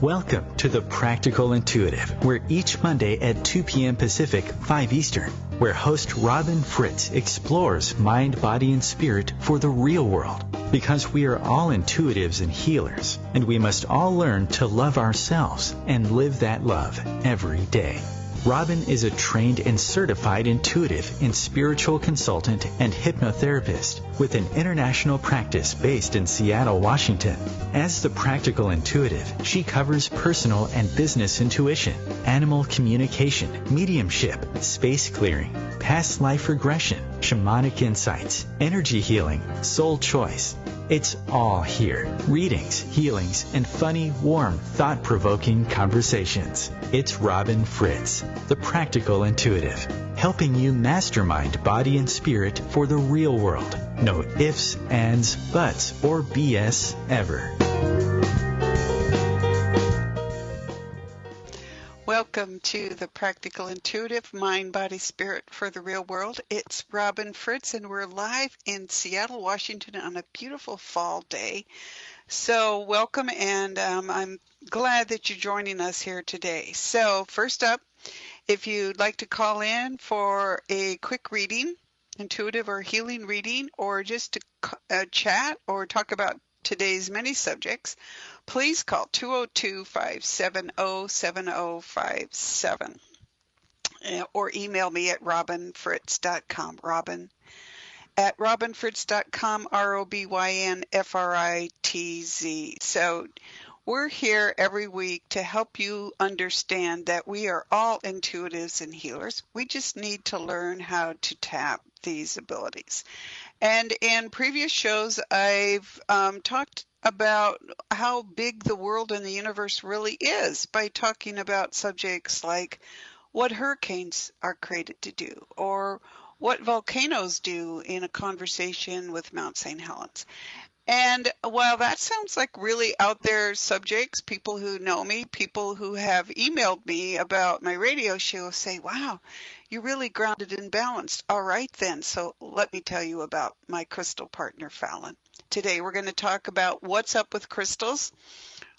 Welcome to The Practical Intuitive, where each Monday at 2 p.m. Pacific, 5 Eastern, where host Robin Fritz explores mind, body, and spirit for the real world. Because we are all intuitives and healers, and we must all learn to love ourselves and live that love every day. Robin is a trained and certified intuitive and spiritual consultant and hypnotherapist with an international practice based in Seattle, Washington. As the practical intuitive, she covers personal and business intuition, animal communication, mediumship, space clearing, past life regression, shamanic insights, energy healing, soul choice. It's all here. Readings, healings, and funny, warm, thought-provoking conversations. It's Robin Fritz, the Practical Intuitive, helping you mastermind body and spirit for the real world. No ifs, ands, buts, or BS ever. Welcome to the Practical Intuitive Mind, Body, Spirit for the Real World. It's Robin Fritz, and we're live in Seattle, Washington on a beautiful fall day. So welcome, and I'm glad that you're joining us here today. So first up, if you'd like to call in for a quick reading, intuitive or healing reading, or just to chat or talk about today's many subjects, please call 202-570-7057 or email me at robinfritz.com. Robin at robinfritz.com, ROBYNFRITZ. So we're here every week to help you understand that we are all intuitives and healers. We just need to learn how to tap these abilities. And in previous shows, I've talked about how big the world and the universe really is by talking about subjects like what hurricanes are created to do, or what volcanoes do in a conversation with Mount St. Helens. And while that sounds like really out there subjects, people who know me, people who have emailed me about my radio show say, wow, you're really grounded and balanced. All right, then. So let me tell you about my crystal partner, Fallon. Today, we're going to talk about what's up with crystals.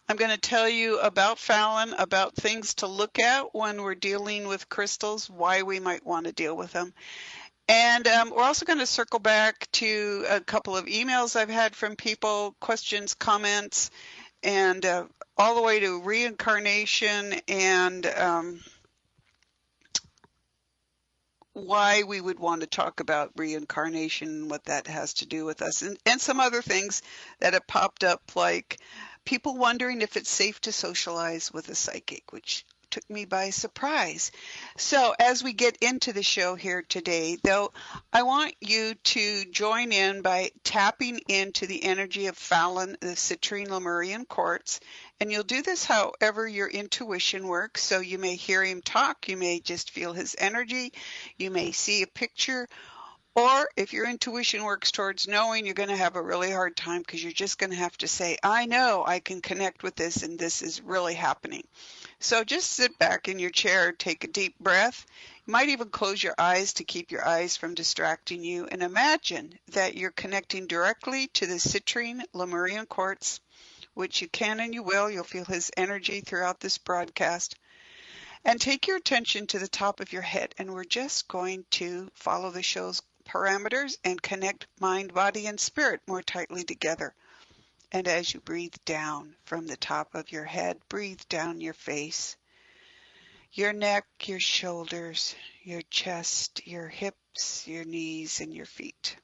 I'm going to tell you about Fallon, about things to look at when we're dealing with crystals, why we might want to deal with them. And we're also going to circle back to a couple of emails I've had from people, questions, comments, and all the way to reincarnation and why we would want to talk about reincarnation, what that has to do with us, and some other things that have popped up, like people wondering if it's safe to socialize with a psychic, which took me by surprise. So as we get into the show here today, though, I want you to join in by tapping into the energy of Fallon, the citrine Lemurian quartz, and you'll do this however your intuition works. So you may hear him talk, you may just feel his energy, you may see a picture, or if your intuition works towards knowing, you're going to have a really hard time because you're just going to have to say, I know I can connect with this and this is really happening. So just sit back in your chair, take a deep breath. You might even close your eyes to keep your eyes from distracting you, and imagine that you're connecting directly to the citrine Lemurian quartz, which you can and you will. You'll feel his energy throughout this broadcast. And take your attention to the top of your head, and we're just going to follow the show's parameters and connect mind, body, and spirit more tightly together. And as you breathe down from the top of your head, breathe down your face, your neck, your shoulders, your chest, your hips, your knees, and your feet.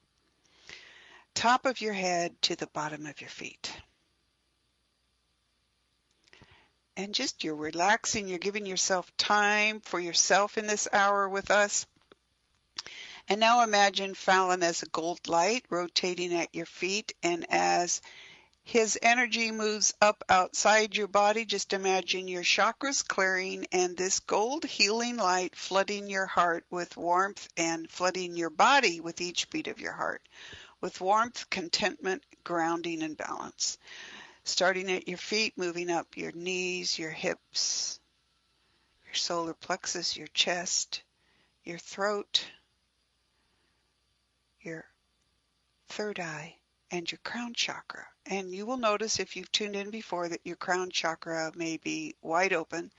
Top of your head to the bottom of your feet. And just you're relaxing, you're giving yourself time for yourself in this hour with us. And now imagine Fallon as a gold light rotating at your feet, and as his energy moves up outside your body, just imagine your chakras clearing and this gold healing light flooding your heart with warmth and flooding your body with each beat of your heart with warmth, contentment, grounding, and balance. Starting at your feet, moving up your knees, your hips, your solar plexus, your chest, your throat, your third eye, and your crown chakra. And you will notice if you've tuned in before that your crown chakra may be wide open.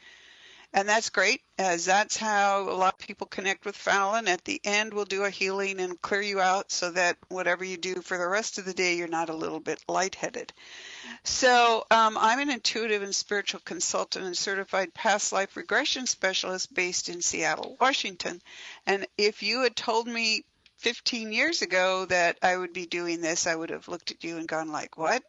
And that's great, as that's how a lot of people connect with Fallon. At the end, we'll do a healing and clear you out so that whatever you do for the rest of the day, you're not a little bit lightheaded. So I'm an intuitive and spiritual consultant and certified past life regression specialist based in Seattle, Washington. And if you had told me 15 years ago that I would be doing this, I would have looked at you and gone like, what?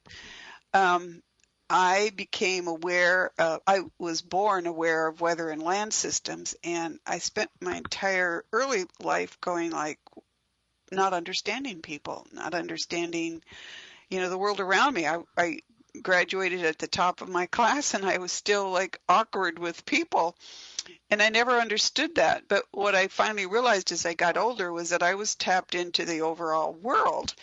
I became aware I was born aware of weather and land systems, and I spent my entire early life going like, not understanding people, not understanding, the world around me. I graduated at the top of my class, and I was still like awkward with people, and I never understood that. But what I finally realized as I got older was that I was tapped into the overall world,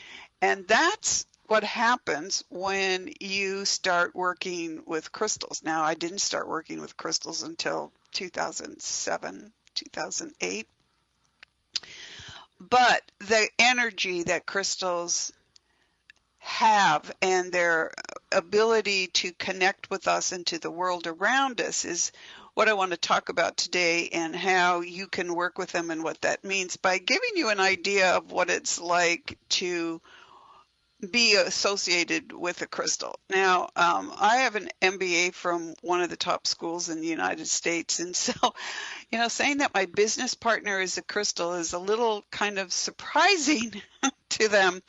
and that's what happens when you start working with crystals. Now, I didn't start working with crystals until 2007, 2008. But the energy that crystals have and their ability to connect with us and to the world around us is what I want to talk about today, and how you can work with them and what that means by giving you an idea of what it's like to be associated with a crystal. Now, I have an MBA from one of the top schools in the United States. And so, saying that my business partner is a crystal is a little kind of surprising to them.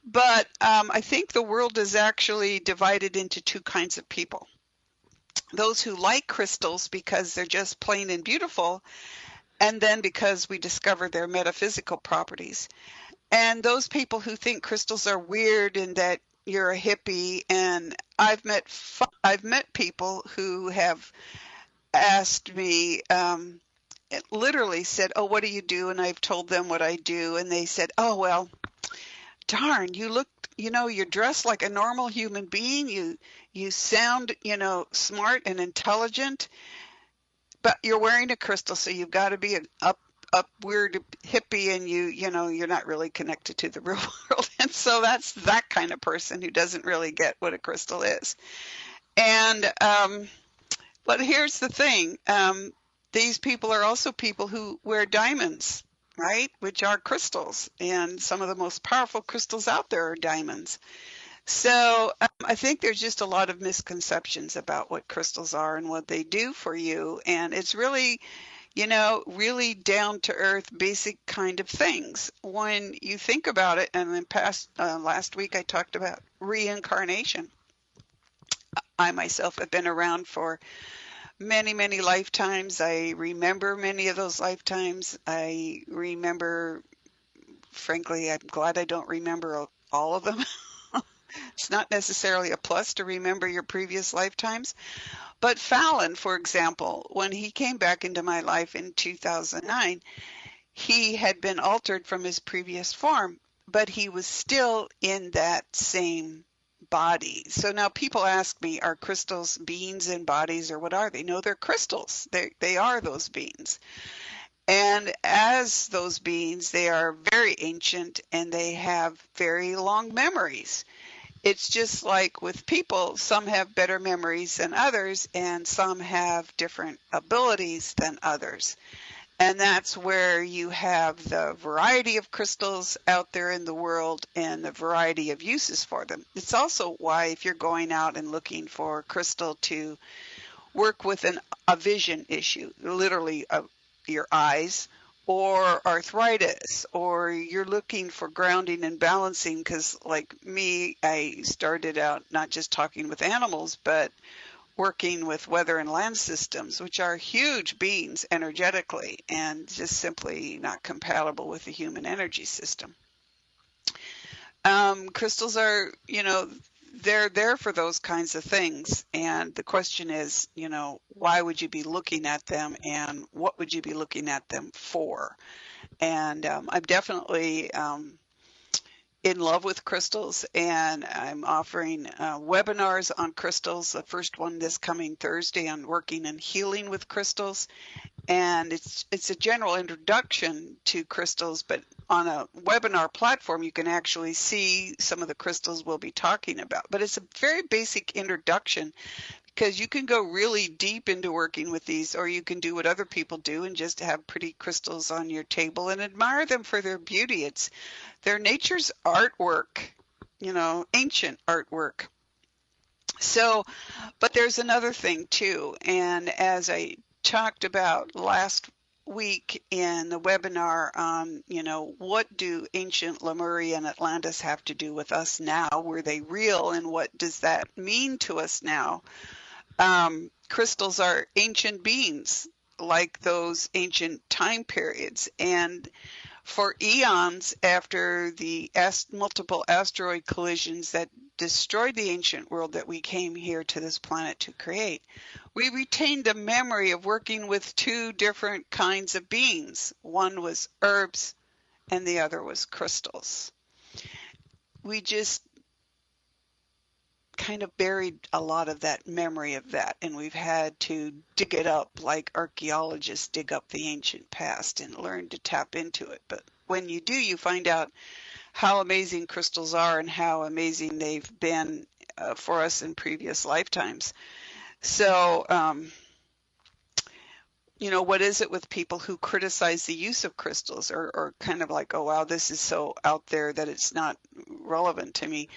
But I think the world is actually divided into two kinds of people. Those who like crystals because they're just plain and beautiful, and then because we discover their metaphysical properties. And those people who think crystals are weird and that you're a hippie. And I've met people who have asked me, literally said, "Oh, what do you do?" And I've told them what I do, and they said, "Oh, well, darn, you look, you're dressed like a normal human being. You sound, smart and intelligent, but you're wearing a crystal, so you've got to be an up weird hippie, and you're not really connected to the real world." And so that's that kind of person who doesn't really get what a crystal is. And but here's the thing, these people are also people who wear diamonds, right, which are crystals, and some of the most powerful crystals out there are diamonds. So I think there's just a lot of misconceptions about what crystals are and what they do for you, and it's really really down to earth, basic kind of things. When you think about it, and in last week I talked about reincarnation. I myself have been around for many, many lifetimes. I remember many of those lifetimes. I remember, frankly, I'm glad I don't remember all of them. It's not necessarily a plus to remember your previous lifetimes. But Fallon, for example, when he came back into my life in 2009, he had been altered from his previous form, but he was still in that same body. So now people ask me, are crystals beings in bodies, or what are they? No, they're crystals. They are those beings. And as those beings, they are very ancient and they have very long memories. It's just like with people, some have better memories than others, and some have different abilities than others. And that's where you have the variety of crystals out there in the world and the variety of uses for them. It's also why if you're going out and looking for a crystal to work with a vision issue, literally your eyes, or arthritis, or you're looking for grounding and balancing, because like me, I started out not just talking with animals, but working with weather and land systems, which are huge beings energetically and just simply not compatible with the human energy system. Crystals are, they're there for those kinds of things. And the question is, why would you be looking at them, and what would you be looking at them for? And I'm definitely in love with crystals, and I'm offering webinars on crystals. The first one this coming Thursday on working and healing with crystals. and it's a general introduction to crystals, but on a webinar platform you can actually see some of the crystals we'll be talking about. But it's a very basic introduction, because you can go really deep into working with these, or you can do what other people do and just have pretty crystals on your table and admire them for their beauty. It's their nature's artwork, ancient artwork. So, but there's another thing too, and as I talked about last week in the webinar on, what do ancient Lemuria and Atlantis have to do with us now? Were they real, and what does that mean to us now? Crystals are ancient beings, like those ancient time periods, and for eons after the multiple asteroid collisions that destroyed the ancient world that we came here to this planet to create, we retained the memory of working with two different kinds of beings. One was herbs and the other was crystals. We just kind of buried a lot of that memory of that, and we've had to dig it up like archaeologists dig up the ancient past and learn to tap into it. But when you do, you find out how amazing crystals are and how amazing they've been for us in previous lifetimes. So, what is it with people who criticize the use of crystals, or kind of like, oh, wow, this is so out there that it's not relevant to me?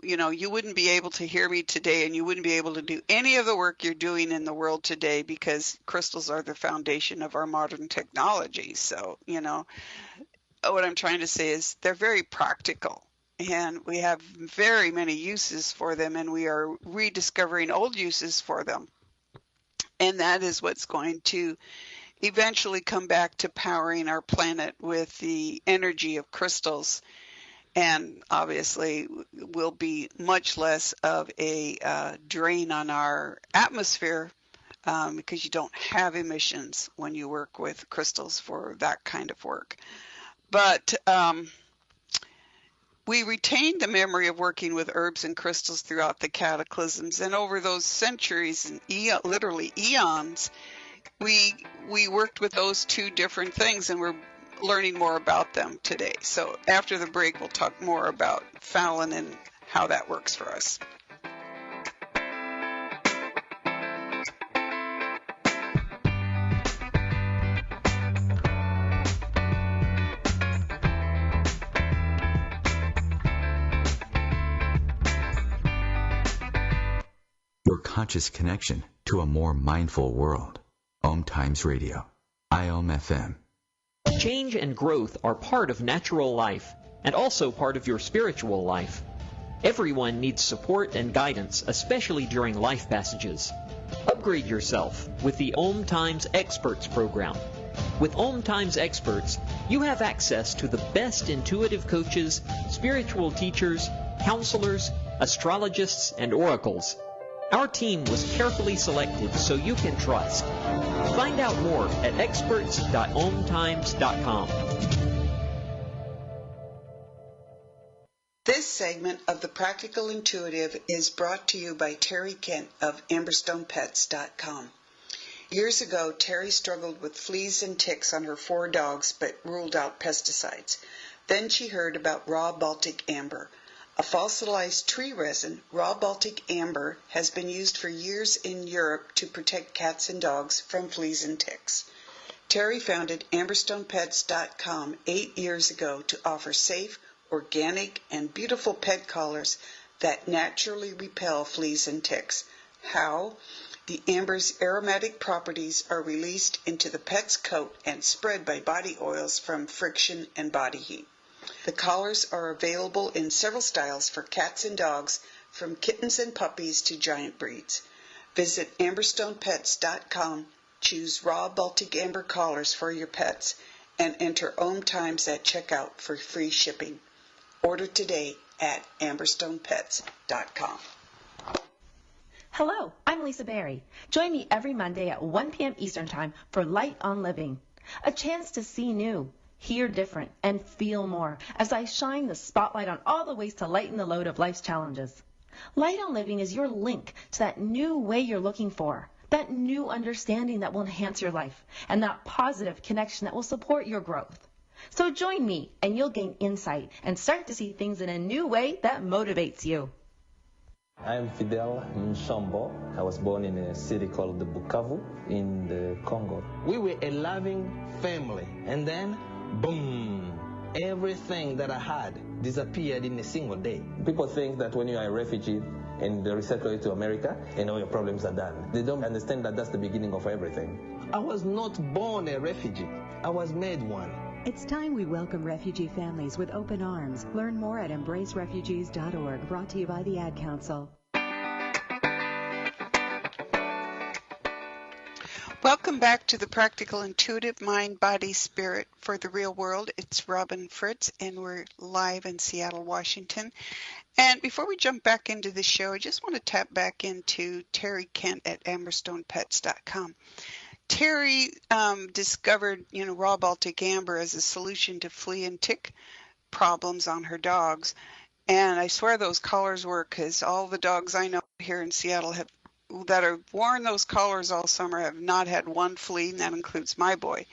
You wouldn't be able to hear me today, and you wouldn't be able to do any of the work you're doing in the world today, because crystals are the foundation of our modern technology. So, what I'm trying to say is they're very practical, and we have very many uses for them, and we are rediscovering old uses for them. And that is what's going to eventually come back to powering our planet with the energy of crystals. And obviously will be much less of a drain on our atmosphere, because you don't have emissions when you work with crystals for that kind of work. But we retained the memory of working with herbs and crystals throughout the cataclysms, and over those centuries and literally eons, we worked with those two different things, and we're learning more about them today. So after the break, we'll talk more about Fallon and how that works for us. Your conscious connection to a more mindful world. OMTimes Radio. IOM FM. Change and growth are part of natural life and also part of your spiritual life. Everyone needs support and guidance, especially during life passages. Upgrade yourself with the OMTimes Experts program. With OMTimes Experts, you have access to the best intuitive coaches, spiritual teachers, counselors, astrologists, and oracles. Our team was carefully selected so you can trust. Find out more at experts.omtimes.com. This segment of The Practical Intuitive is brought to you by Terry Kent of AmberstonePets.com. Years ago, Terry struggled with fleas and ticks on her 4 dogs but ruled out pesticides. Then she heard about raw Baltic amber. A fossilized tree resin, raw Baltic amber has been used for years in Europe to protect cats and dogs from fleas and ticks. Terry founded AmberstonePets.com 8 years ago to offer safe, organic, and beautiful pet collars that naturally repel fleas and ticks. How? The amber's aromatic properties are released into the pet's coat and spread by body oils from friction and body heat. The collars are available in several styles for cats and dogs, from kittens and puppies to giant breeds. Visit AmberstonePets.com, choose raw Baltic amber collars for your pets, and enter OMTimes at checkout for free shipping. Order today at AmberstonePets.com. Hello, I'm Lisa Berry. Join me every Monday at 1 p.m. Eastern Time for Light on Living, a chance to see new, hear different, and feel more as I shine the spotlight on all the ways to lighten the load of life's challenges. Light on Living is your link to that new way you're looking for, that new understanding that will enhance your life, and that positive connection that will support your growth. So join me and you'll gain insight and start to see things in a new way that motivates you. I'm Fidel Nsombo. I was born in a city called the Bukavu in the Congo. We were a loving family, and then, boom, everything that I had disappeared in a single day. People think that when you are a refugee and they resettle you to America and all your problems are done. They don't understand that that's the beginning of everything. I was not born a refugee. I was made one. It's time we welcome refugee families with open arms. Learn more at embracerefugees.org, brought to you by the Ad Council. Welcome back to the Practical Intuitive Mind, Body, Spirit for the Real World. It's Robin Fritz, and we're live in Seattle, Washington. And before we jump back into the show, I just want to tap back into Terry Kent at amberstonepets.com. Terry discovered, raw Baltic amber as a solution to flea and tick problems on her dogs. And I swear those collars work, because all the dogs I know here in Seattle that have worn those collars all summer have not had one flea, and that includes my boy.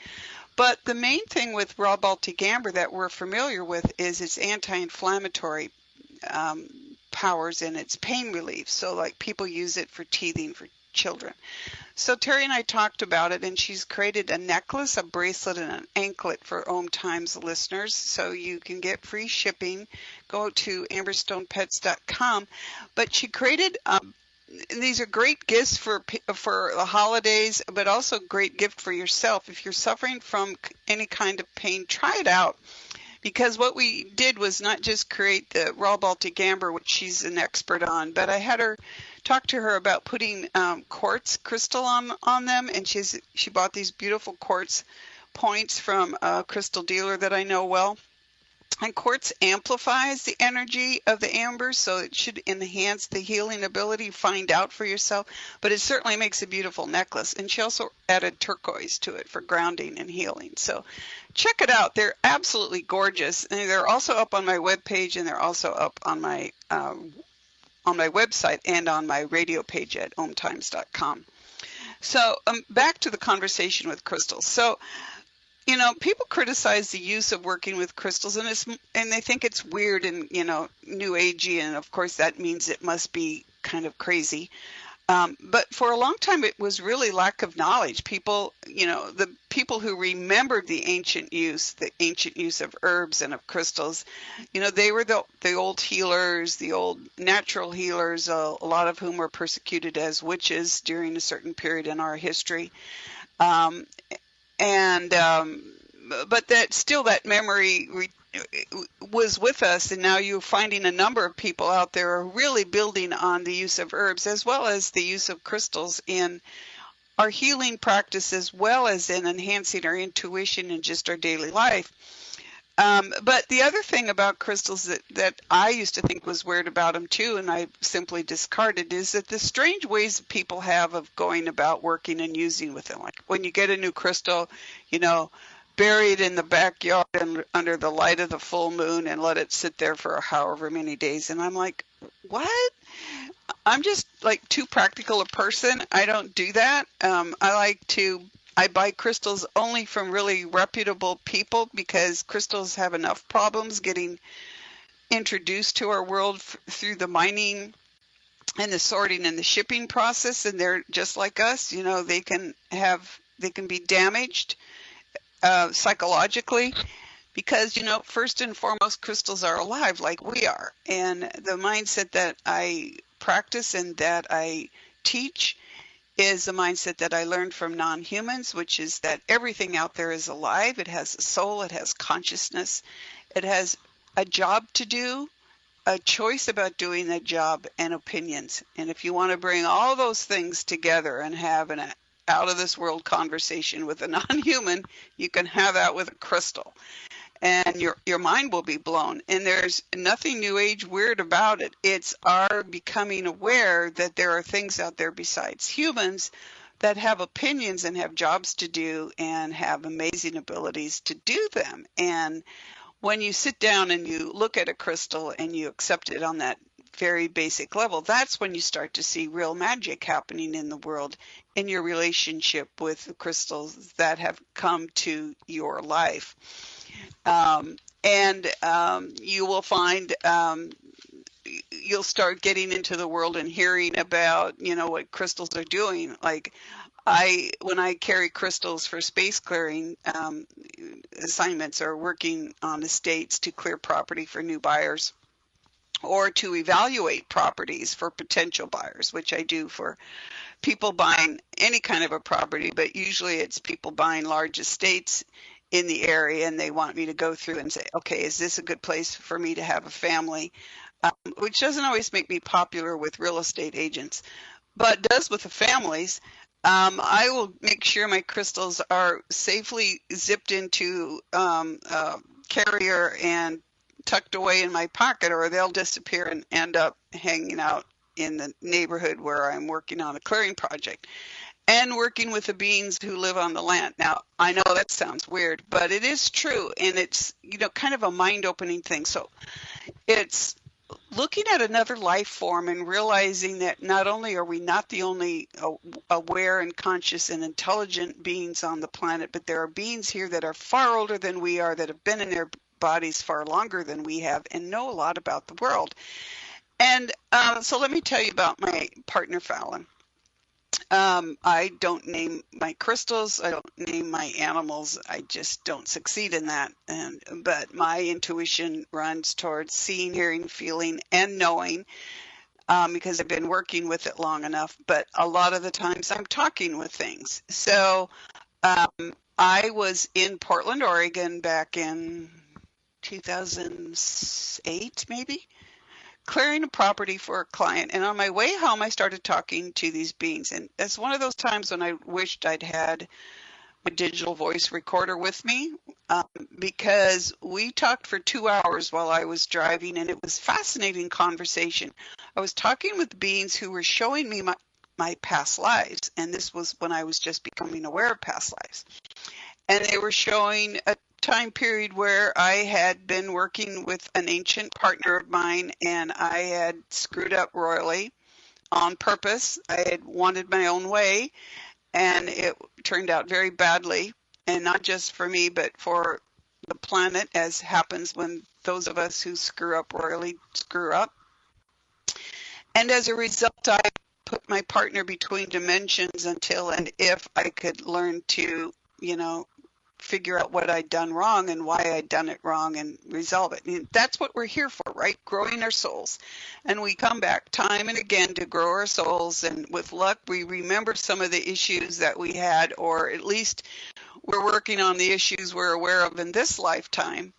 But the main thing with raw Baltic amber that we're familiar with is its anti-inflammatory powers and its pain relief. So like people use it for teething for children. So Terry and I talked about it, and she's created a necklace, a bracelet, and an anklet for OMTimes listeners, so you can get free shipping. Go to amberstonepets.com. But she created these are great gifts for the holidays, but also a great gift for yourself. If you're suffering from any kind of pain, try it out. Because what we did was not just create the raw Baltic amber, which she's an expert on, but I had her talk to her about putting quartz crystal on them, and she bought these beautiful quartz points from a crystal dealer that I know well. And quartz amplifies the energy of the amber, so it should enhance the healing ability. Find out for yourself, but it certainly makes a beautiful necklace. And she also added turquoise to it for grounding and healing. So check it out. They're absolutely gorgeous, and they're also up on my webpage, and they're also up on my website and on my radio page at OMTimes.com. So back to the conversation with crystals. So people criticize the use of working with crystals, and they think it's weird and new agey, and of course that means it must be kind of crazy. But for a long time, it was really lack of knowledge. People, the people who remembered the ancient use of herbs and of crystals, they were the old healers, the old natural healers, a lot of whom were persecuted as witches during a certain period in our history. But that memory was with us, and now you're finding a number of people out there are really building on the use of herbs as well as the use of crystals in our healing practice, as well as in enhancing our intuition and just our daily life. But the other thing about crystals that I used to think was weird about them too, and I simply discarded, is that the strange ways that people have of going about working and using with them. Like when you get a new crystal, bury it in the backyard and under the light of the full moon and let it sit there for however many days. And I'm like, what? I'm just like too practical a person. I don't do that. I buy crystals only from really reputable people, because crystals have enough problems getting introduced to our world through the mining and the sorting and the shipping process. And they're just like us, they can be damaged psychologically, because first and foremost, crystals are alive like we are. And the mindset that I practice and that I teach is a mindset that I learned from non-humans, which is that everything out there is alive. It has a soul, it has consciousness, it has a job to do, a choice about doing that job, and opinions. And if you want to bring all those things together and have an out of this world conversation with a non-human, you can have that with a crystal, and your mind will be blown. And there's nothing new age weird about it. It's our becoming aware that there are things out there besides humans that have opinions and have jobs to do and have amazing abilities to do them. And when you sit down and you look at a crystal and you accept it on that very basic level, that's when you start to see real magic happening in the world in your relationship with the crystals that have come to your life. You will find you'll start getting into the world and hearing about, what crystals are doing. Like when I carry crystals for space clearing assignments or working on estates to clear property for new buyers, or to evaluate properties for potential buyers, which I do for people buying any kind of a property, but usually it's people buying large estates in the area, and they want me to go through and say, okay, is this a good place for me to have a family? Which doesn't always make me popular with real estate agents, but does with the families. I will make sure my crystals are safely zipped into a carrier and tucked away in my pocket, or they'll disappear and end up hanging out in the neighborhood where I'm working on a clearing project and working with the beings who live on the land. Now, I know that sounds weird, but it is true, and it's, kind of a mind-opening thing. So it's looking at another life form and realizing that not only are we not the only aware and conscious and intelligent beings on the planet, but there are beings here that are far older than we are, that have been in their bodies far longer than we have and know a lot about the world. And so let me tell you about my partner, Fallon. I don't name my crystals. I don't name my animals. I just don't succeed in that. But my intuition runs towards seeing, hearing, feeling, and knowing, because I've been working with it long enough. But a lot of the times I'm talking with things. So I was in Portland, Oregon back in 2008, maybe, clearing a property for a client. And on my way home, I started talking to these beings. And it's one of those times when I wished I'd had a digital voice recorder with me, because we talked for 2 hours while I was driving, and it was fascinating conversation. I was talking with beings who were showing me my past lives. And this was when I was just becoming aware of past lives. And they were showing a time period where I had been working with an ancient partner of mine, and I had screwed up royally on purpose. I had wanted my own way, and it turned out very badly, and not just for me, but for the planet, as happens when those of us who screw up royally screw up. And as a result, I put my partner between dimensions until and if I could learn to, figure out what I'd done wrong and why I'd done it wrong and resolve it. And that's what we're here for, right? Growing our souls. And we come back time and again to grow our souls. And with luck, we remember some of the issues that we had, or at least we're working on the issues we're aware of in this lifetime.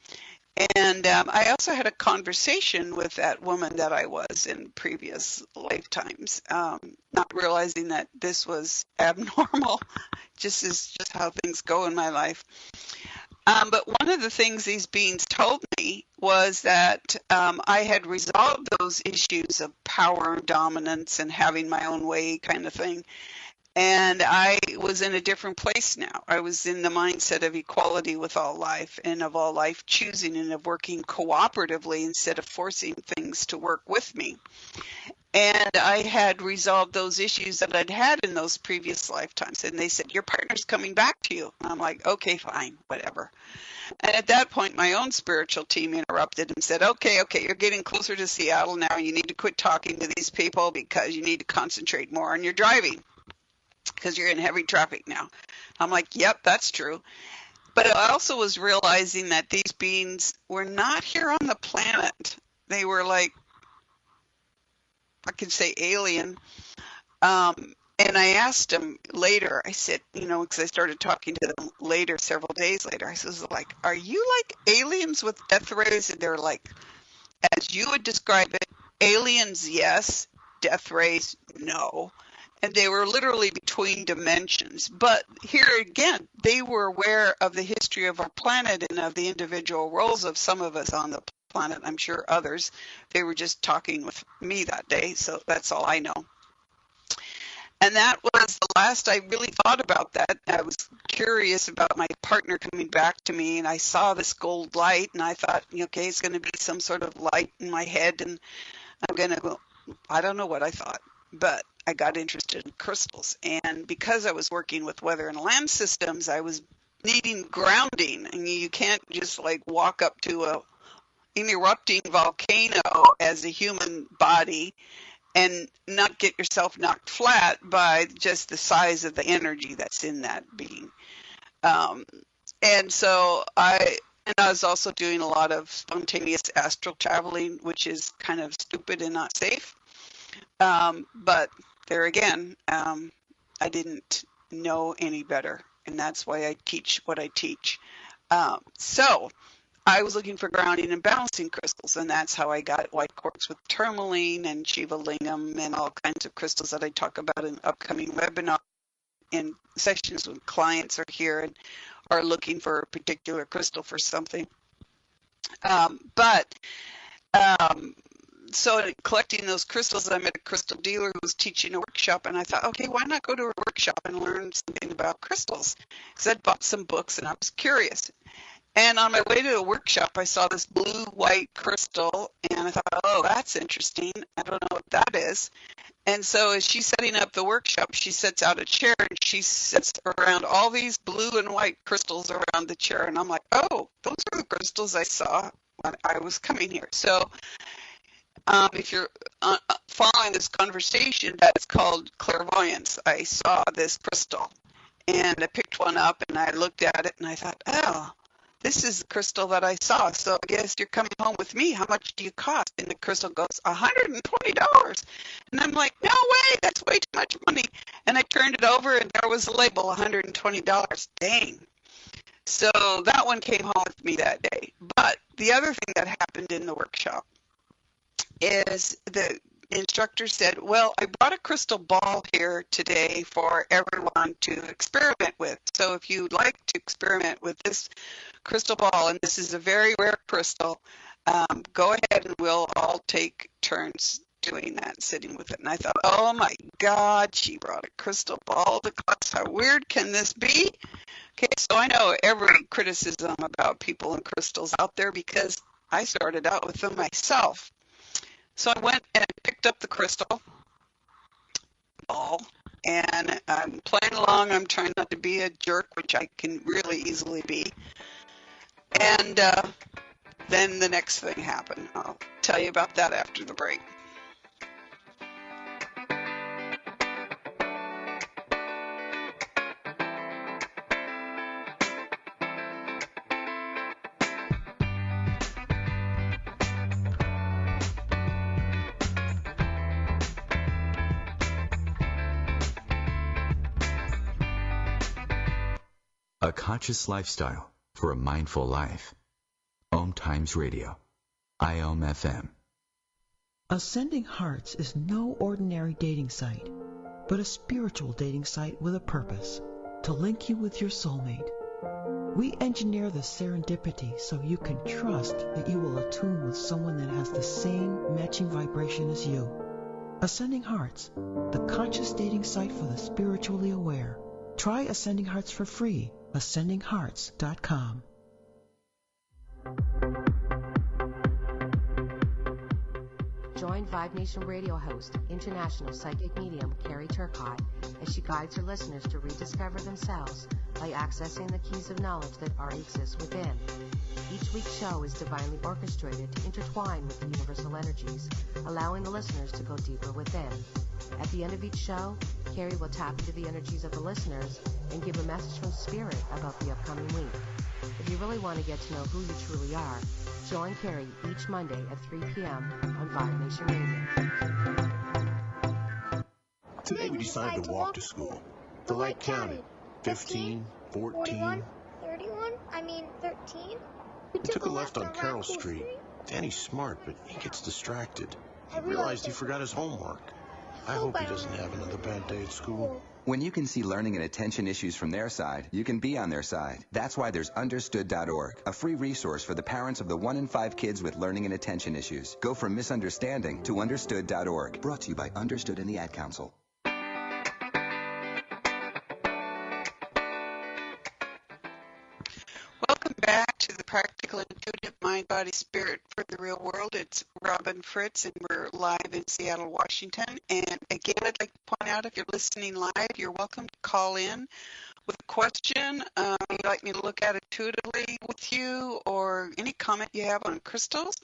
And I also had a conversation with that woman that I was in previous lifetimes, not realizing that this was abnormal. Just how things go in my life. But one of the things these beings told me was that I had resolved those issues of power and dominance and having my own way kind of thing. And I was in a different place now. I was in the mindset of equality with all life, and of all life choosing, and of working cooperatively instead of forcing things to work with me. And I had resolved those issues that I'd had in those previous lifetimes. And they said, your partner's coming back to you. And I'm like, okay, fine, whatever. And at that point, my own spiritual team interrupted and said, okay, you're getting closer to Seattle now. You need to quit talking to these people because you need to concentrate more on your driving, because you're in heavy traffic now. I'm like, yep, that's true. But I also was realizing that these beings were not here on the planet. They were like, I could say alien. And I asked them later, I said, because I started talking to them later, several days later, I was like, are you like aliens with death rays? And they're like, as you would describe it, aliens, yes, death rays, no. And they were literally between dimensions. But here again, they were aware of the history of our planet and of the individual roles of some of us on the planet. I'm sure others. They were just talking with me that day, so that's all I know. And that was the last I really thought about that. I was curious about my partner coming back to me, and I saw this gold light, and I thought, okay, it's going to be some sort of light in my head, and I don't know what I thought, but I got interested in crystals. And because I was working with weather and land systems, I was needing grounding. And you can't just like walk up to an erupting volcano as a human body and not get yourself knocked flat by just the size of the energy that's in that being. Um, and so I was also doing a lot of spontaneous astral traveling, which is kind of stupid and not safe. But there again, I didn't know any better, and that's why I teach what I teach. So I was looking for grounding and balancing crystals, and that's how I got white quartz with tourmaline and Shiva lingam and all kinds of crystals that I talk about in upcoming webinars and sessions when clients are here and are looking for a particular crystal for something. So in collecting those crystals, I met a crystal dealer who was teaching a workshop, and I thought, okay, why not go to a workshop and learn something about crystals? Because I'd bought some books and I was curious. And on my way to a workshop, I saw this blue-white crystal, and I thought, oh, that's interesting. I don't know what that is. And so as she's setting up the workshop, she sets out a chair, and she sets around all these blue and white crystals around the chair. And I'm like, oh, those are the crystals I saw when I was coming here. So if you're following this conversation, that's called clairvoyance. I saw this crystal, and I picked one up, and I looked at it, and I thought, oh, this is the crystal that I saw. So I guess you're coming home with me. How much do you cost? And the crystal goes, $120. And I'm like, no way, that's way too much money. And I turned it over, and there was a label, $120. Dang. So that one came home with me that day. But the other thing that happened in the workshop is the instructor said, well, I brought a crystal ball here today for everyone to experiment with. So if you'd like to experiment with this crystal ball, and this is a very rare crystal, go ahead and we'll all take turns doing that, sitting with it. And I thought, oh my God, she brought a crystal ball to class. How weird can this be? Okay, so I know every criticism about people and crystals out there because I started out with them myself. So I went and picked up the crystal ball, and I'm playing along. I'm trying not to be a jerk, which I can really easily be. And then the next thing happened. I'll tell you about that after the break. A conscious lifestyle for a mindful life. OMTimes Radio. IOM FM. Ascending Hearts is no ordinary dating site, but a spiritual dating site with a purpose, to link you with your soulmate. We engineer the serendipity so you can trust that you will attune with someone that has the same matching vibration as you. Ascending Hearts, the conscious dating site for the spiritually aware. Try Ascending Hearts for free. AscendingHearts.com. Join Vibe Nation radio host, international psychic medium Carrie Turcotte, as she guides her listeners to rediscover themselves by accessing the keys of knowledge that already exist within. Each week's show is divinely orchestrated to intertwine with the universal energies, allowing the listeners to go deeper within. At the end of each show, Carrie will tap into the energies of the listeners and give a message from Spirit about the upcoming week. If you really want to get to know who you truly are, join Carrie each Monday at 3 p.m. on Vibe Nation Radio. Today we decided to walk to school. The light counted. 15, 14. 13. We took a left on Carroll Street. Danny's smart, but he gets distracted. He realized he forgot his homework. I hope he doesn't have another bad day at school. When you can see learning and attention issues from their side, you can be on their side. That's why there's understood.org, a free resource for the parents of the 1 in 5 kids with learning and attention issues. Go from misunderstanding to understood.org. Brought to you by Understood and the Ad Council. Welcome back to the Practical Intuitive Mind, Body, Spirit for the Real World. It's Robin Fritz, and we're live in Seattle, Washington. And again, I'd like to point out, if you're listening live, you're welcome to call in with a question you'd like me to look at intuitively with you, or any comment you have on crystals.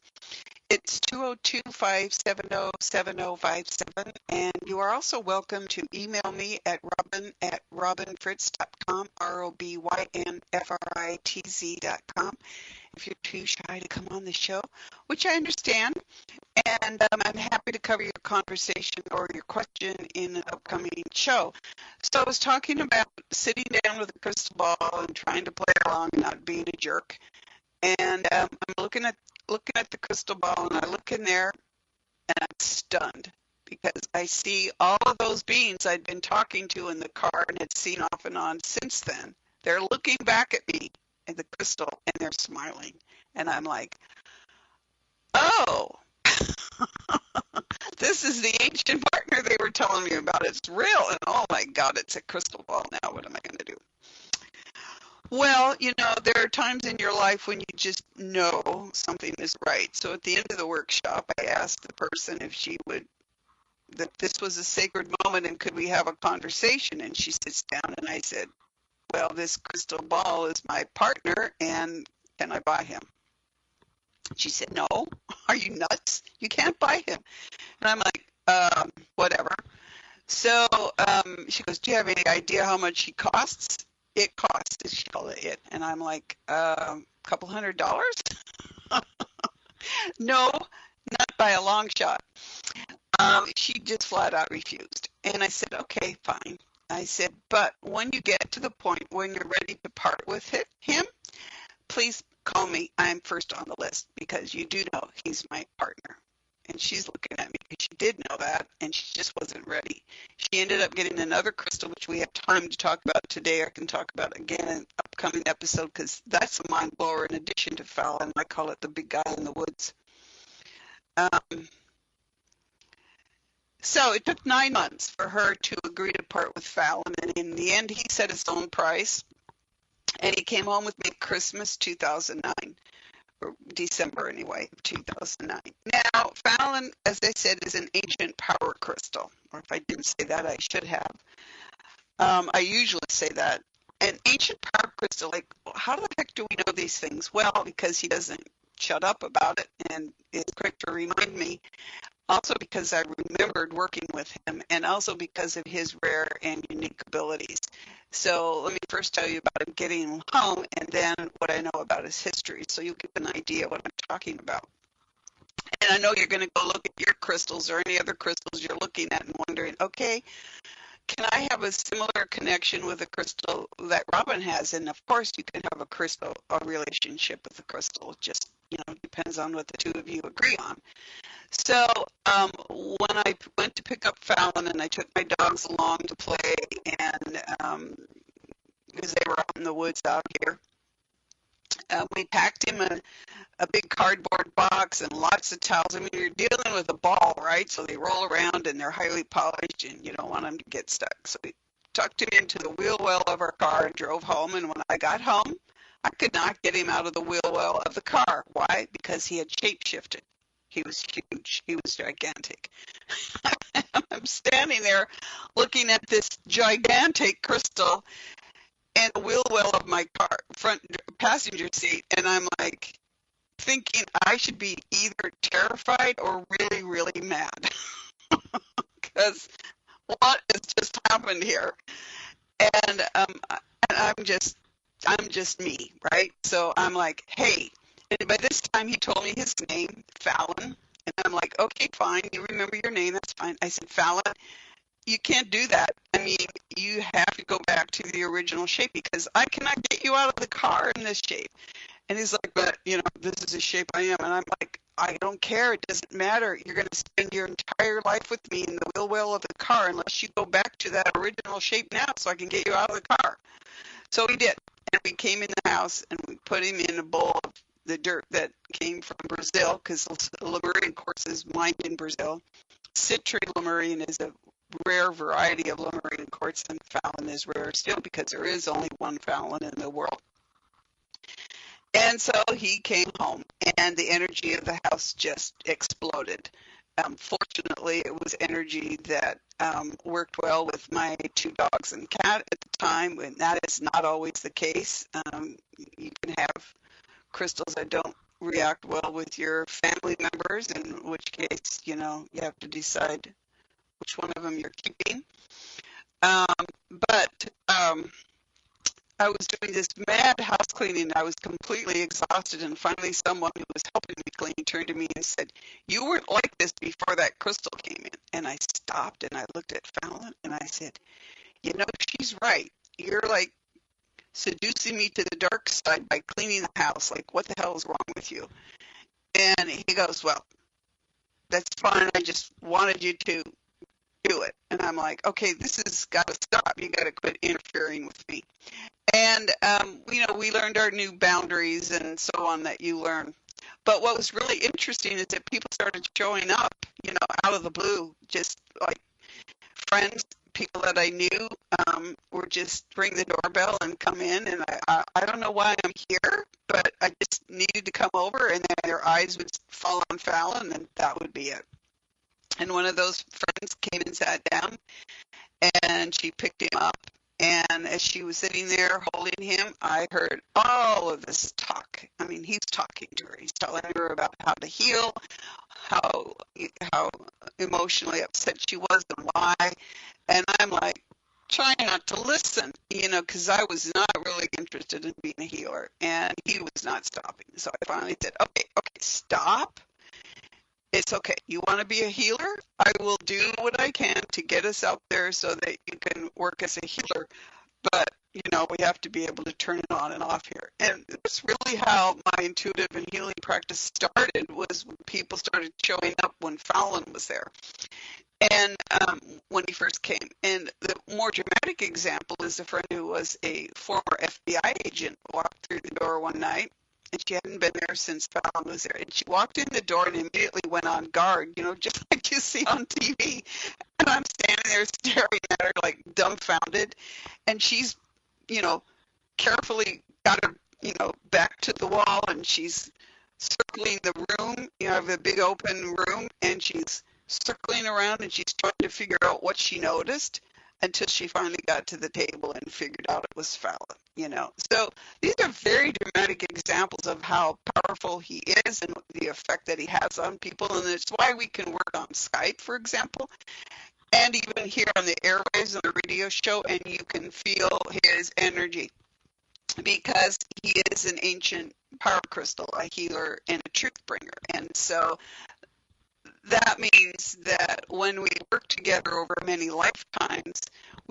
It's 202-570-7057, and you are also welcome to email me at robin@robinfritz.com, ROBYNFRITZ.com, if you're too shy to come on the show, which I understand. And I'm happy to cover your conversation or your question in an upcoming show. So I was talking about sitting down with a crystal ball and trying to play along and not being a jerk. And I'm looking at the crystal ball, and I look in there, and I'm stunned because I see all of those beings I'd been talking to in the car and had seen off and on since then. They're looking back at me at the crystal, and they're smiling. And I'm like, oh, this is the ancient partner they were telling me about. It's real. And oh my God, it's a crystal ball now. What am I going to do? Well, there are times in your life when you just know something is right. So at the end of the workshop, I asked the person if that this was a sacred moment and could we have a conversation? And she sits down, and I said, well, this crystal ball is my partner, and can I buy him? She said, no, are you nuts? You can't buy him. And I'm like, whatever. So she goes, do you have any idea how much he costs? It costs, she called it it. And I'm like, couple $100? No, not by a long shot. She just flat out refused. And I said, okay, fine. I said, but when you get to the point when you're ready to part with him, please call me. I'm first on the list because you do know he's my partner. And she's looking at me because she did know that, and she just wasn't ready. She ended up getting another crystal, which we have time to talk about today. I can talk about again in an upcoming episode because that's a mind blower in addition to Fallon. I call it the big guy in the woods. So it took 9 months for her to agree to part with Fallon, and in the end, he set his own price, and he came home with me Christmas 2009. Or December anyway, of 2009. Now, Fallon, as I said, is an ancient power crystal. Or if I didn't say that, I should have. I usually say that. An ancient power crystal, like, how the heck do we know these things? Well, because he doesn't shut up about it and is quick to remind me. Also because I remembered working with him, and also because of his rare and unique abilities. So let me first tell you about him getting him home, and then what I know about his history, so you'll get an idea what I'm talking about. And I know you're going to go look at your crystals or any other crystals you're looking at and wondering, okay, can I have a similar connection with a crystal that Robin has? And of course, you can have a relationship with a crystal. It just, depends on what the two of you agree on. So when I went to pick up Fallon, and I took my dogs along to play, and because they were out in the woods out here, we packed him a big cardboard box and lots of towels. I mean, you're dealing with a ball, right? So they roll around, and they're highly polished, and you don't want them to get stuck. So we tucked him into the wheel well of our car and drove home. And when I got home, I could not get him out of the wheel well of the car. Why? Because he had shape-shifted. He was huge. He was gigantic. I'm standing there looking at this gigantic crystal and the wheel well of my car, front passenger seat, and I'm like thinking I should be either terrified or really, really mad. Because what has just happened here? And I'm just me, right? So I'm like, hey. And by this time, he told me his name, Fallon. And I'm like, okay, fine. You remember your name. That's fine. I said, Fallon, you can't do that. I mean, you have to go back to the original shape because I cannot get you out of the car in this shape. And he's like, but, this is the shape I am. And I'm like, I don't care. It doesn't matter. You're going to spend your entire life with me in the wheel well of the car unless you go back to that original shape now so I can get you out of the car. So he did. And we came in the house, and we put him in a bowl of the dirt that came from Brazil, because Lemurian quartz is mined in Brazil. Citrate Lemurian is a rare variety of Lemurian quartz, and Fallon is rare still because there is only one Fallon in the world. And so he came home, and the energy of the house just exploded. Fortunately, it was energy that worked well with my 2 dogs and cat at the time, and that is not always the case. You can have crystals that don't react well with your family members, in which case, you have to decide which one of them you're keeping. But I was doing this mad house cleaning. I was completely exhausted, and finally someone who was helping me clean turned to me and said, "You weren't like this before that crystal came in." And I stopped and I looked at Fallon and I said, she's right. You're like seducing me to the dark side by cleaning the house. Like, what the hell is wrong with you? And he goes, "Well, that's fine. I just wanted you to do it." And I'm like, "Okay, this has got to stop. You got to quit interfering with me." And, we learned our new boundaries and so on that you learn. But what was really interesting is that people started showing up, out of the blue, just like friends, people that I knew, were just ring the doorbell and come in. And I don't know why I'm here, but I just needed to come over, and then their eyes would fall on Fallon, and that would be it. And one of those friends came and sat down, and she picked him up. And as she was sitting there holding him, I heard all of this talk. I mean, he's talking to her. He's telling her about how to heal, how emotionally upset she was and why. And I'm like, trying not to listen, because I was not really interested in being a healer. And he was not stopping. So I finally said, okay, stop. It's okay. You want to be a healer? I will do what I can to get us out there so that you can work as a healer. But, we have to be able to turn it on and off here. And that's really how my intuitive and healing practice started, was when people started showing up when Fallon was there. And when he first came. And the more dramatic example is a friend who was a former FBI agent walked through the door one night. And she hadn't been there since Fallon was there. And she walked in the door and immediately went on guard, just like you see on TV. And I'm standing there staring at her like dumbfounded. And she's, carefully got her, back to the wall, and she's circling the room. I have a big open room, and she's circling around, and she's trying to figure out what she noticed, until she finally got to the table and figured out it was Fallon, So these are very dramatic examples of how powerful he is and the effect that he has on people. And it's why we can work on Skype, for example, and even here on the airwaves on the radio show, and you can feel his energy, because he is an ancient power crystal, a healer, and a truth bringer. And so that means that when we work together over many lifetimes,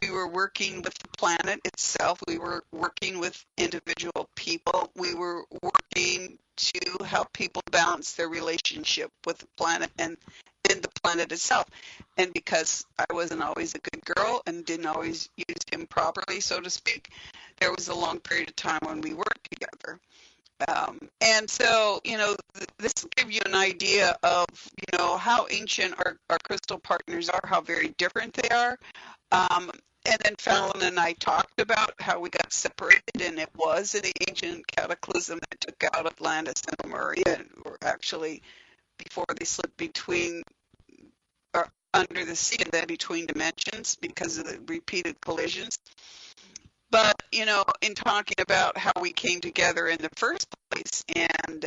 we were working with the planet itself. We were working with individual people. We were working to help people balance their relationship with the planet and the planet itself. And because I wasn't always a good girl and didn't always use him properly, so to speak, there was a long period of time when we worked together. And so, this will give you an idea of, how ancient our crystal partners are, how very different they are. And then Fallon and I talked about how we got separated, and it was an ancient cataclysm that took out Atlantis and Lemuria, or actually before they slipped between or under the sea and then between dimensions because of the repeated collisions. But, in talking about how we came together in the first place, and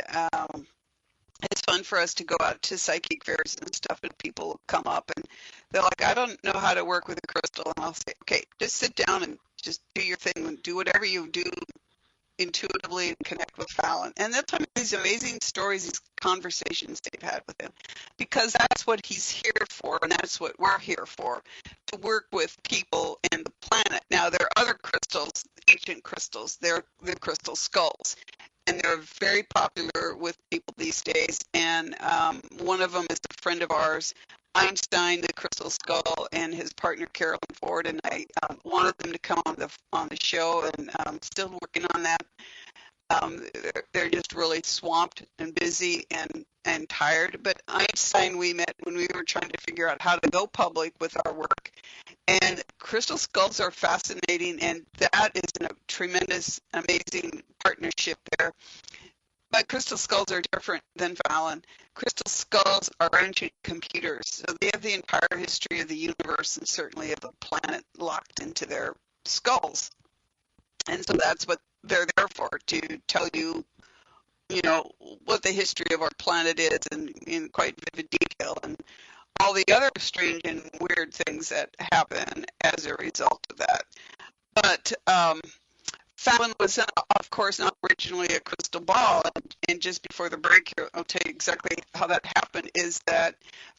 it's fun for us to go out to psychic fairs and stuff, and people come up and they're like, "I don't know how to work with a crystal." And I'll say, "Okay, just sit down and just do your thing and do whatever you do intuitively and connect with Fallon." And they'll tell me these amazing stories, these conversations they've had with him, because that's what he's here for, and that's what we're here for, to work with people and the planet. Now, there are other crystals, ancient crystals. They're the crystal skulls, and they're very popular with people these days. And one of them is a friend of ours, Einstein, the crystal skull, and his partner Carolyn Ford, and I wanted them to come on the show, and I'm still working on that. They're just really swamped and busy and tired. But Einstein, we met when we were trying to figure out how to go public with our work. And crystal skulls are fascinating, and that is a tremendous, amazing partnership there. But crystal skulls are different than Fallon. Crystal skulls are ancient computers, so they have the entire history of the universe and certainly of the planet locked into their skulls. And so that's what they're there for, to tell you, what the history of our planet is in quite vivid detail, and all the other strange and weird things that happen as a result of that. But Fallon was, of course, not originally a crystal ball. And just before the break here, I'll tell you exactly how that happened, is that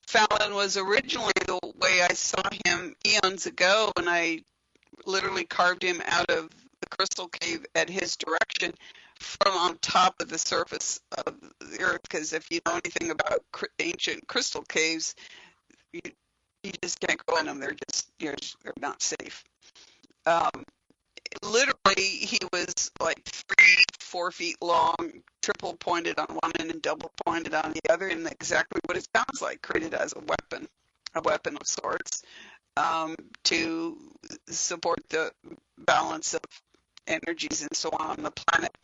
Fallon was originally, the way I saw him eons ago, and I literally carved him out of the crystal cave at his direction from on top of the surface of the earth. Because if you know anything about ancient crystal caves, you just can't go in them. They're just, they're not safe. Literally, he was like 3-4 feet long, triple pointed on one end and double pointed on the other, and exactly what it sounds like, created as a weapon of sorts, to support the balance of energies and so on the planet.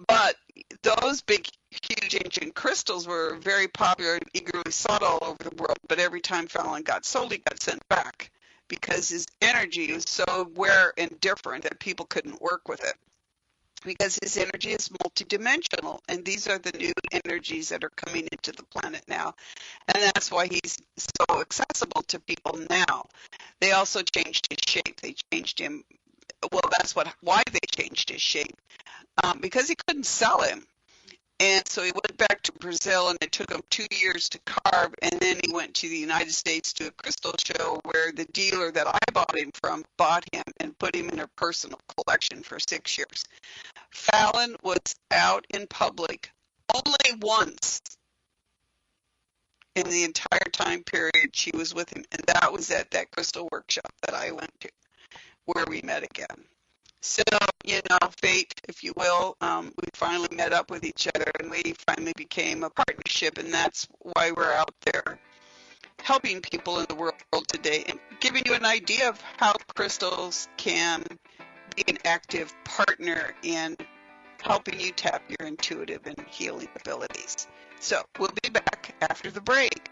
But those big, huge ancient crystals were very popular and eagerly sought all over the world, but every time Fallon got sold, he got sent back, because his energy was so rare and different that people couldn't work with it, because his energy is multidimensional, and these are the new energies that are coming into the planet now, and that's why he's so accessible to people now. They also changed his shape. They changed him. Well, that's why they changed his shape, because he couldn't sell him. And so he went back to Brazil, and it took him 2 years to carve, and then he went to the United States to a crystal show where the dealer that I bought him from bought him and put him in her personal collection for 6 years. Fallon was out in public only once in the entire time period she was with him, and that was at that crystal workshop that I went to, where we met again. So, fate, if you will, we finally met up with each other, and we finally became a partnership, and that's why we're out there helping people in the world today and giving you an idea of how crystals can be an active partner in helping you tap your intuitive and healing abilities. So we'll be back after the break.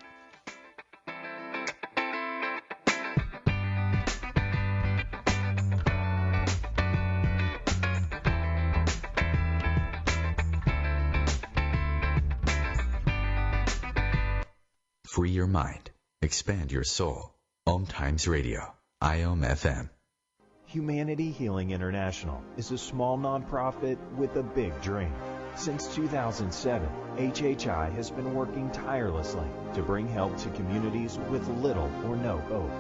Free your mind. Expand your soul. OMTimes Radio. IOM FM. Humanity Healing International is a small nonprofit with a big dream. Since 2007, HHI has been working tirelessly to bring help to communities with little or no hope.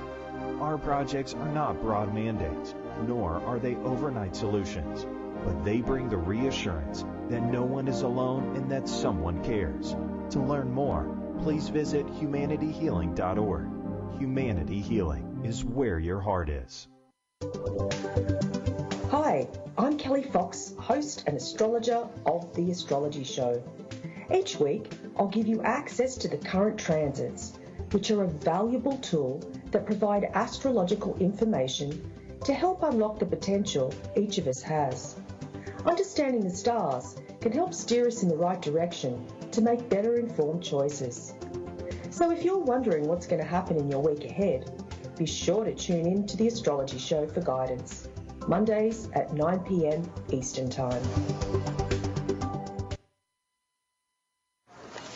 Our projects are not broad mandates, nor are they overnight solutions, but they bring the reassurance that no one is alone and that someone cares. To learn more, please visit humanityhealing.org. Humanity Healing is where your heart is. Hi, I'm Kelly Fox, host and astrologer of The Astrology Show. Each week, I'll give you access to the current transits, which are a valuable tool that provide astrological information to help unlock the potential each of us has. Understanding the stars can help steer us in the right direction to make better informed choices. So if you're wondering what's going to happen in your week ahead, be sure to tune in to The Astrology Show for guidance, Mondays at 9 p.m. Eastern Time.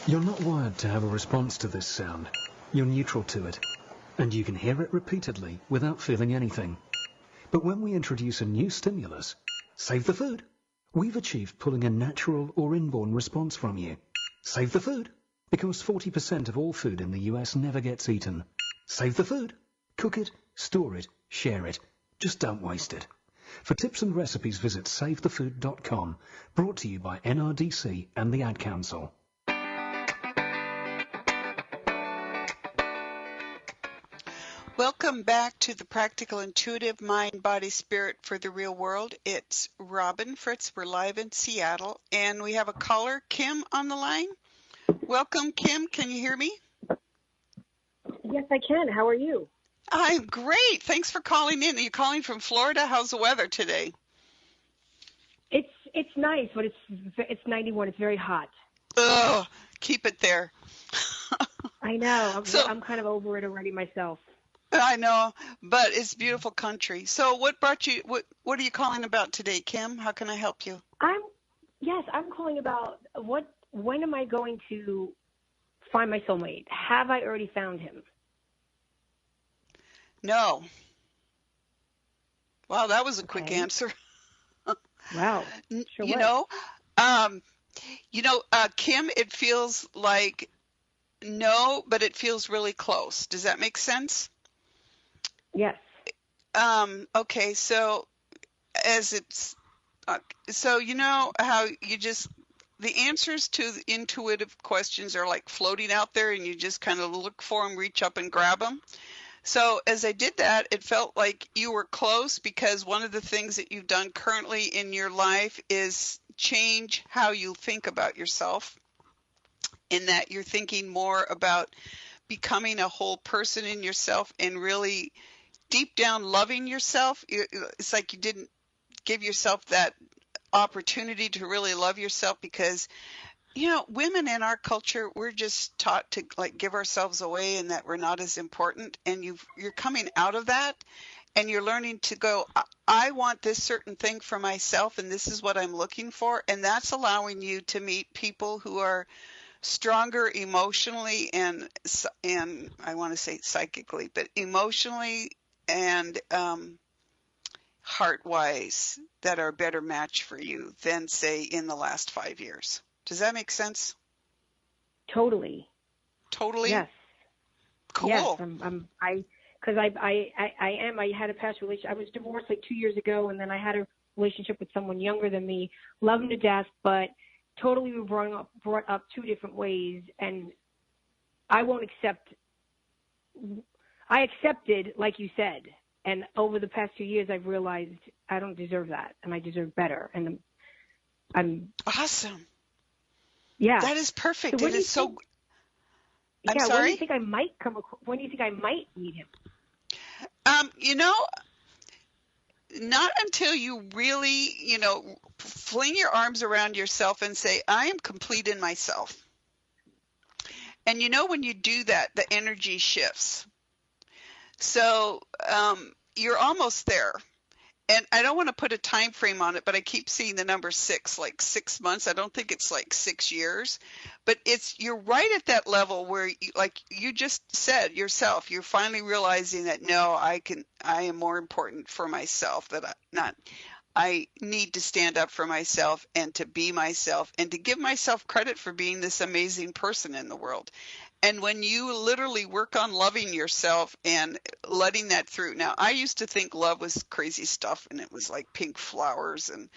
You're not wired to have a response to this sound. You're neutral to it, and you can hear it repeatedly without feeling anything. But when we introduce a new stimulus, save the food, we've achieved pulling a natural or inborn response from you. Save the food, because 40% of all food in the US never gets eaten. Save the food. Cook it, store it, share it. Just don't waste it. For tips and recipes, visit savethefood.com. Brought to you by NRDC and the Ad Council. Welcome back to the Practical Intuitive Mind, Body, Spirit for the Real World. It's Robin Fritz. We're live in Seattle, and we have a caller, Kim, on the line. Welcome, Kim. Can you hear me? Yes, I can. How are you? I'm great. Thanks for calling in. Are you calling from Florida? How's the weather today? It's nice, but it's 91. It's very hot. Ugh, keep it there. I know. I'm kind of over it already myself. I know, but it's beautiful country. So what brought you, what are you calling about today, Kim? How can I help you? I'm calling about when am I going to find my soulmate? Have I already found him? No. Wow, that was a quick answer. Wow. Sure Kim, it feels like no, but it feels really close. Does that make sense? Yes. Okay, so you know how the answers to the intuitive questions are like floating out there and you just kind of look for them, reach up and grab them. So as I did that, it felt like you were close because one of the things that you've done currently in your life is change how you think about yourself, in that you're thinking more about becoming a whole person in yourself and really deep down loving yourself. It's like you didn't give yourself that opportunity to really love yourself because, women in our culture, we're just taught to like give ourselves away and that we're not as important. And you're coming out of that and you're learning to go, I want this certain thing for myself and this is what I'm looking for. And that's allowing you to meet people who are stronger emotionally and I want to say psychically, but emotionally and heart-wise that are a better match for you than, say, in the last 5 years. Does that make sense? Totally. Totally? Yes. Cool. Yes, I had a past relationship. I was divorced like 2 years ago, and then I had a relationship with someone younger than me, loved him to death, but totally we were brought up two different ways, and I accepted, like you said, and over the past 2 years, I've realized I don't deserve that, and I deserve better, and I'm awesome. Yeah, that is perfect. So it is so. I'm sorry. When do you think I might when do you think I might meet him? Not until you really, fling your arms around yourself and say, I am complete in myself. And when you do that, the energy shifts. So you're almost there. And I don't want to put a time frame on it, but I keep seeing the number 6, like 6 months. I don't think it's like 6 years, but you're right at that level where, like you just said yourself, you're finally realizing that no, I am more important for myself. I need to stand up for myself and to be myself and to give myself credit for being this amazing person in the world. And when you literally work on loving yourself and letting that through. Now, I used to think love was crazy stuff and it was like pink flowers and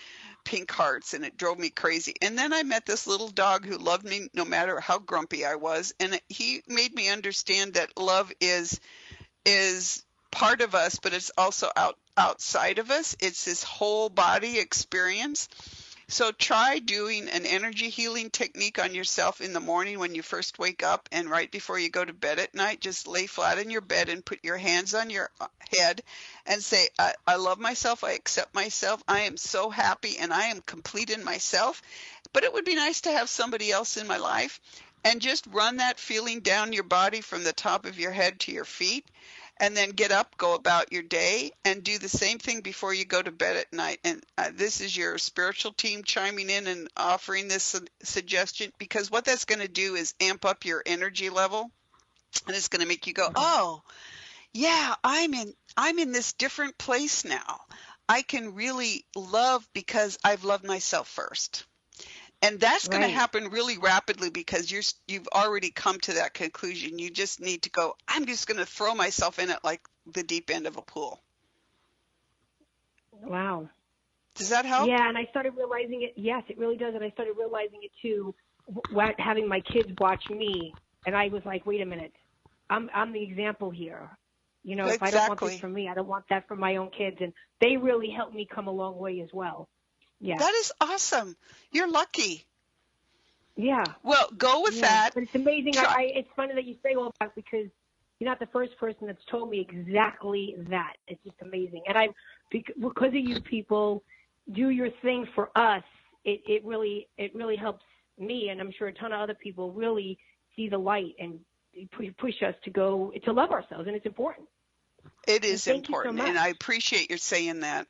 pink hearts and it drove me crazy. And then I met this little dog who loved me no matter how grumpy I was. And he made me understand that love is part of us, but it's also outside of us. It's this whole body experience. So try doing an energy healing technique on yourself in the morning when you first wake up and right before you go to bed at night. Just lay flat in your bed and put your hands on your head and say, I love myself. I accept myself. I am so happy and I am complete in myself. But it would be nice to have somebody else in my life. And just run that feeling down your body from the top of your head to your feet. And then get up, go about your day, and do the same thing before you go to bed at night. And this is your spiritual team chiming in and offering this suggestion, because what that's going to do is amp up your energy level, and it's going to make you go, oh, yeah, I'm in this different place now. I can really love because I've loved myself first. And that's going to happen really rapidly because you've already come to that conclusion. You just need to go, I'm just going to throw myself in it like the deep end of a pool. Wow. Does that help? Yeah, and I started realizing it. Yes, it really does. And I started realizing it too, having my kids watch me. And I was like, wait a minute, I'm the example here. You know, if I don't want this for me, I don't want that for my own kids. And they really helped me come a long way as well. Yeah. That is awesome. You're lucky. Yeah. Well, go with that. But it's amazing. It's funny that you say all that because you're not the first person that's told me exactly that. It's just amazing. And because of you people, do your thing for us. It really helps me, and I'm sure a ton of other people really see the light and push us to love ourselves, and it's important. It is important, and I appreciate you saying that.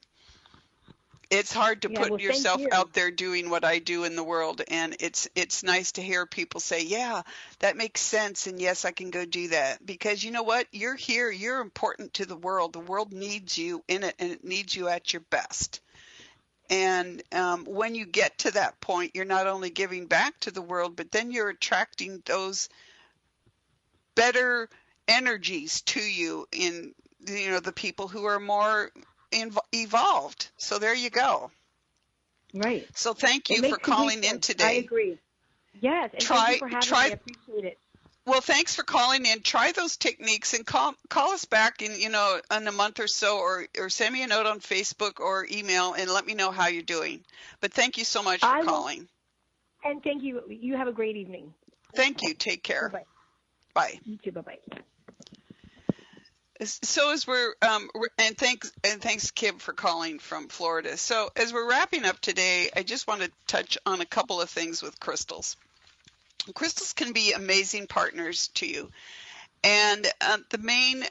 It's hard to put yourself out there doing what I do in the world, and it's nice to hear people say, yeah, that makes sense, and yes, I can go do that. Because you know what? You're here. You're important to the world. The world needs you in it, and it needs you at your best. And when you get to that point, you're not only giving back to the world, but then you're attracting those better energies to you in, the people who are more evolved. So there you go. Right. So thank you for calling in today. I agree. Yes. And thank you for having me. I appreciate it. Well, thanks for calling in. Try those techniques and call us back in a month or so, or send me a note on Facebook or email and let me know how you're doing. But thank you so much for calling. And thank you. You have a great evening. Thank you. Take care. Bye-bye. Bye. You too. Bye-bye. So as we're and thanks Kim for calling from Florida. So as we're wrapping up today, I just want to touch on a couple of things with crystals. Crystals can be amazing partners to you. And the main,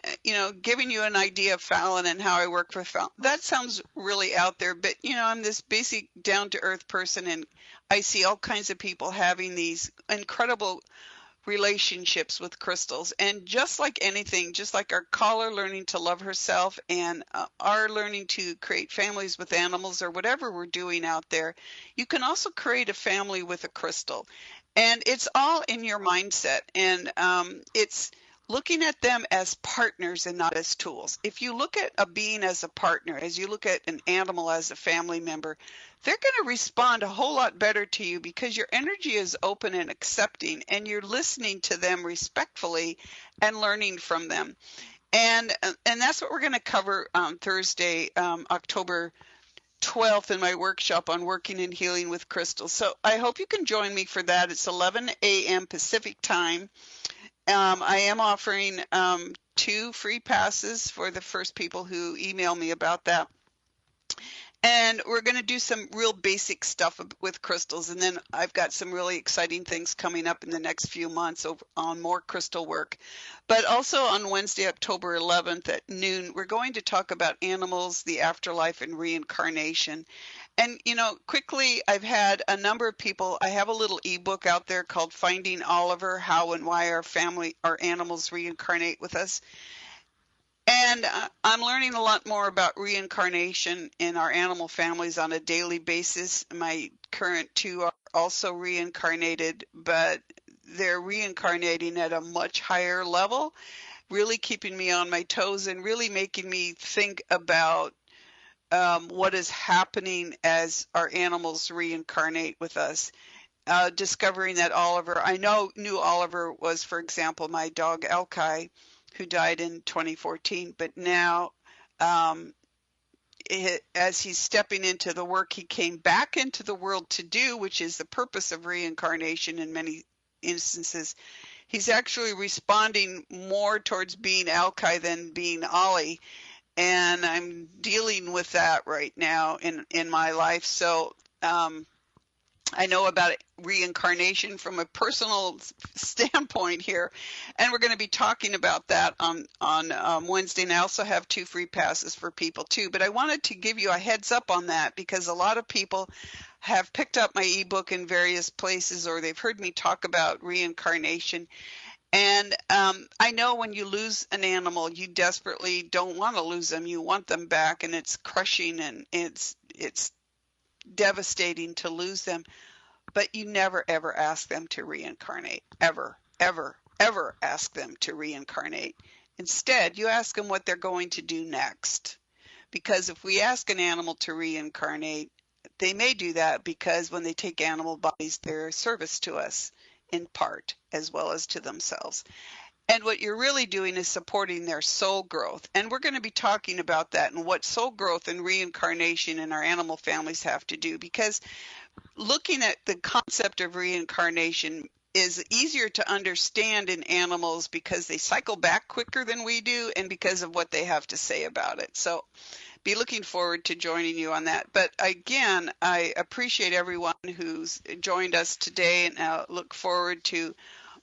giving you an idea of Fallon and how I work with Fallon, that sounds really out there, but I'm this basic down-to-earth person, and I see all kinds of people having these incredible relationships with crystals. And just like anything, just like our caller learning to love herself and our learning to create families with animals or whatever we're doing out there, you can also create a family with a crystal. And it's all in your mindset. And it's looking at them as partners and not as tools. If you look at a being as a partner, as you look at an animal as a family member, they're going to respond a whole lot better to you because your energy is open and accepting, and you're listening to them respectfully and learning from them. And that's what we're going to cover on Thursday, October 12th in my workshop on working and healing with crystals. So I hope you can join me for that. It's 11 a.m. Pacific time. I am offering 2 free passes for the first people who email me about that. And we're going to do some real basic stuff with crystals. And then I've got some really exciting things coming up in the next few months on more crystal work. But also on Wednesday, October 11th at noon, we're going to talk about animals, the afterlife, and reincarnation. And, quickly, I've had a number of people. I have a little ebook out there called Finding Oliver, How and Why Our Animals Reincarnate with Us. And I'm learning a lot more about reincarnation in our animal families on a daily basis. My current 2 are also reincarnated, but they're reincarnating at a much higher level, really keeping me on my toes and really making me think about what is happening as our animals reincarnate with us. Discovering that Oliver, I knew Oliver was, for example, my dog Elkai, who died in 2014, but now as he's stepping into the work he came back into the world to do, which is the purpose of reincarnation in many instances, he's actually responding more towards being Elkai than being Ollie. And I'm dealing with that right now in my life. So I know about reincarnation from a personal standpoint here, and we're going to be talking about that on Wednesday. And I also have 2 free passes for people too. But I wanted to give you a heads up on that because a lot of people have picked up my ebook in various places, or they've heard me talk about reincarnation. And I know when you lose an animal, you desperately don't want to lose them. You want them back, and it's crushing and it's devastating to lose them. But you never, ever ask them to reincarnate. Ever, ever, ever ask them to reincarnate. Instead, you ask them what they're going to do next. Because if we ask an animal to reincarnate, they may do that because when they take animal bodies, they're a service to us in part, as well as to themselves. And what you're really doing is supporting their soul growth. And we're going to be talking about that and what soul growth and reincarnation in our animal families have to do, because looking at the concept of reincarnation is easier to understand in animals because they cycle back quicker than we do and because of what they have to say about it. So be looking forward to joining you on that. But again, I appreciate everyone who's joined us today, and I look forward to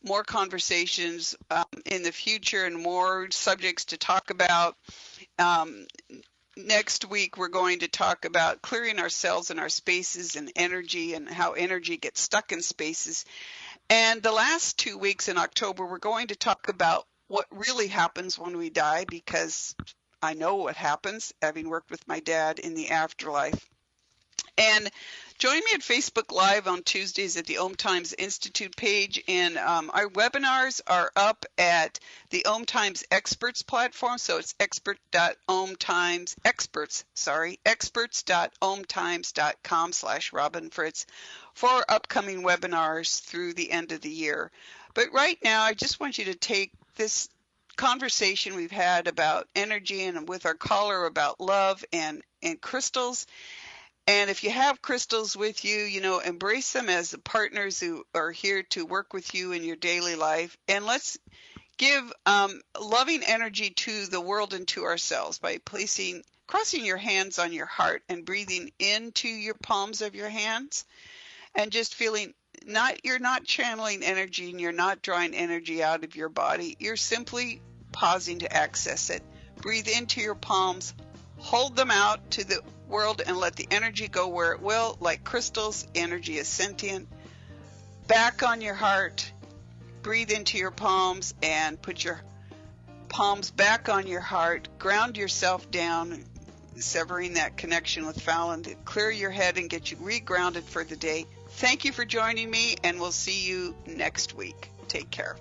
more conversations in the future and more subjects to talk about. Next week, we're going to talk about clearing ourselves and our spaces and energy and how energy gets stuck in spaces. And the last 2 weeks in October, we're going to talk about what really happens when we die, because I know what happens, having worked with my dad in the afterlife. And join me at Facebook Live on Tuesdays at the OMTimes Institute page. And our webinars are up at the OMTimes Experts platform. So it's experts.omtimes.com/Robin Fritz for upcoming webinars through the end of the year. But right now, I just want you to take this conversation we've had about energy and with our caller about love and crystals. And if you have crystals with you, embrace them as the partners who are here to work with you in your daily life. And let's give loving energy to the world and to ourselves by crossing your hands on your heart and breathing into your palms of your hands and just feeling you're not channeling energy and you're not drawing energy out of your body. You're simply pausing to access it. Breathe into your palms, hold them out to the world and let the energy go where it will. Like crystals, energy is sentient. Back on your heart, breathe into your palms and put your palms back on your heart. Ground yourself down, severing that connection with Fallon to clear your head and get you regrounded for the day. Thank you for joining me, and we'll see you next week. Take care.